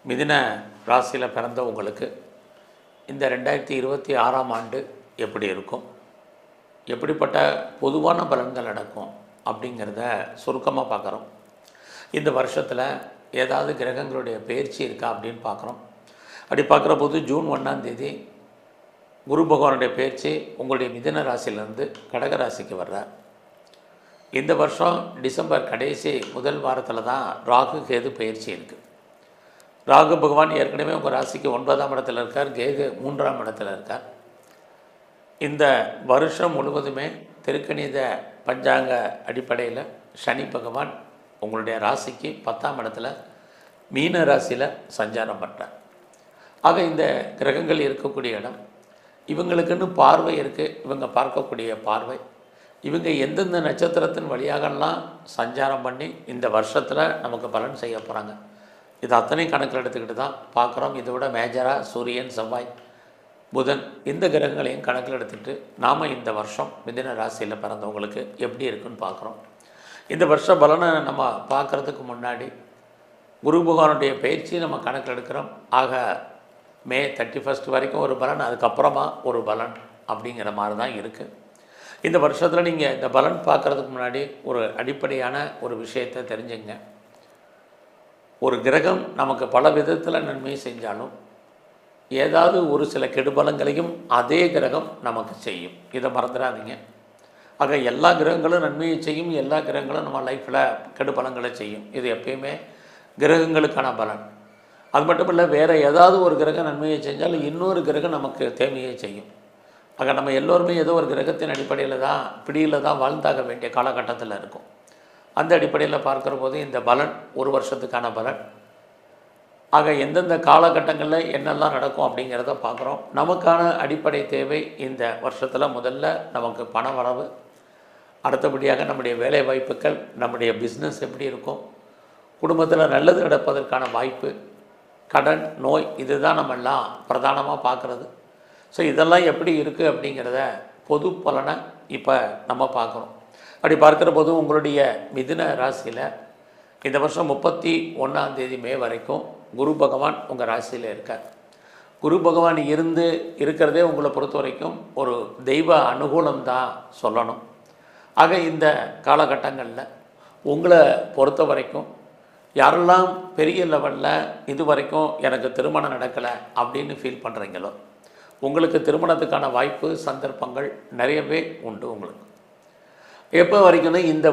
மிதுன ராசியில் பிறந்த உங்களுக்கு இந்த 2026ஆம் ஆண்டு எப்படி இருக்கும், எப்படிப்பட்ட பொதுவான பலன்கள் நடக்கும் அப்படிங்கிறத சுருக்கமாக பார்க்குறோம். இந்த வருஷத்தில் ஏதாவது கிரகங்களுடைய பயிற்சி இருக்கா அப்படின்னு பார்க்குறோம். அப்படி பார்க்குற போது ஜூன் 1ஆம் தேதி குரு பகவானுடைய பயிற்சி உங்களுடைய மிதுன ராசியிலேருந்து கடக ராசிக்கு வர்றார். இந்த வருஷம் டிசம்பர் கடைசி முதல் வாரத்தில் தான் ராகு கேது பயிற்சி இருக்குது. ராகு பகவான் ஏற்கனவே உங்கள் ராசிக்கு 9ஆம் இடத்துல இருக்கார், கேது 3ஆம் இடத்துல இருக்கார். இந்த வருஷம் முழுவதுமே திருக்கணித பஞ்சாங்க அடிப்படையில் சனி பகவான் உங்களுடைய ராசிக்கு 10ஆம் இடத்துல மீன ராசியில் சஞ்சாரம் பண்ணுறார். ஆக இந்த கிரகங்கள் இருக்கக்கூடிய இடம், இவங்களுக்குன்னு பார்வை இருக்குது, இவங்க பார்க்கக்கூடிய பார்வை, இவங்க எந்தெந்த நட்சத்திரத்தின் வழியாகலாம் சஞ்சாரம் பண்ணி இந்த வருஷத்தில் நமக்கு பலன் செய்ய போகிறாங்க, இது அத்தனையும் கணக்கில் எடுத்துக்கிட்டு தான் பார்க்குறோம். இதை விட மேஜராக சூரியன், செவ்வாய், புதன் இந்த கிரகங்களையும் கணக்கில் எடுத்துக்கிட்டு நாம் இந்த வருஷம் மிதுன ராசியில் பிறந்தவங்களுக்கு எப்படி இருக்குன்னு பார்க்குறோம். இந்த வருஷ பலனை நம்ம பார்க்குறதுக்கு முன்னாடி குரு பகவானுடைய பயிற்சி நம்ம கணக்கில் எடுக்கிறோம். ஆக மே 31 வரைக்கும் ஒரு பலன், அதுக்கப்புறமா ஒரு பலன் அப்படிங்கிற மாதிரி தான் இருக்குது. இந்த வருஷத்தில் நீங்கள் இந்த பலன் பார்க்குறதுக்கு முன்னாடி ஒரு அடிப்படையான ஒரு விஷயத்தை தெரிஞ்சுங்க. ஒரு கிரகம் நமக்கு பல விதத்தில் நன்மை செஞ்சாலும் ஏதாவது ஒரு சில கெடுபலங்களையும் அதே கிரகம் நமக்கு செய்யும், இதை மறந்துடாதீங்க. ஆக எல்லா கிரகங்களும் நன்மையை செய்யும், எல்லா கிரகங்களும் நம்ம லைஃப்பில் கெடுபலங்களை செய்யும். இது எப்பயுமே கிரகங்களுக்கான பலன். அது மட்டும் இல்லை, வேறு ஏதாவது ஒரு கிரகம் நன்மையை செஞ்சாலும் இன்னொரு கிரகம் நமக்கு தேவையை செய்யும். ஆக நம்ம எல்லோருமே ஏதோ ஒரு கிரகத்தின் அடிப்படையில் தான் பிடியில் தான் வாழ்ந்தாக வேண்டிய காலகட்டத்தில் இருக்கும். அந்த அடிப்படையில் பார்க்குற போது இந்த பலன் ஒரு வருஷத்துக்கான பலன். ஆக எந்தெந்த காலகட்டங்களில் என்னெல்லாம் நடக்கும் அப்படிங்கிறத பார்க்குறோம். நமக்கான அடிப்படை தேவை இந்த வருஷத்தில் முதல்ல நமக்கு பண வரவு, அடுத்தபடியாக நம்முடைய வேலை வாய்ப்புகள், நம்முடைய பிஸ்னஸ் எப்படி இருக்கும், குடும்பத்தில் நல்லது நடப்பதற்கான வாய்ப்பு, கடன், நோய், இதுதான் நம்ம எல்லாம் பிரதானமாக பார்க்குறது. ஸோ இதெல்லாம் எப்படி இருக்குது அப்படிங்கிறத பொது பலனை இப்போ நம்ம பார்க்குறோம். அப்படி பார்க்குற போது உங்களுடைய மிதுன ராசியில் இந்த வருஷம் 31ஆம் தேதி மே வரைக்கும் குரு பகவான் உங்கள் ராசியில் இருக்கார். குரு பகவான் இருக்கிறதே உங்களை பொறுத்த வரைக்கும் ஒரு தெய்வ அனுகூலம் தான் சொல்லணும். ஆக இந்த காலகட்டங்களில் உங்களை பொறுத்த வரைக்கும் யாரெல்லாம் பெரிய லெவலில் இது வரைக்கும் எனக்கு திருமணம் நடக்கலை அப்படின்னு ஃபீல் பண்ணுறீங்களோ, உங்களுக்கு திருமணத்துக்கான வாய்ப்பு, சந்தர்ப்பங்கள் நிறையவே உண்டு. உங்களுக்கு எப்போ வரைக்கும்னா இந்த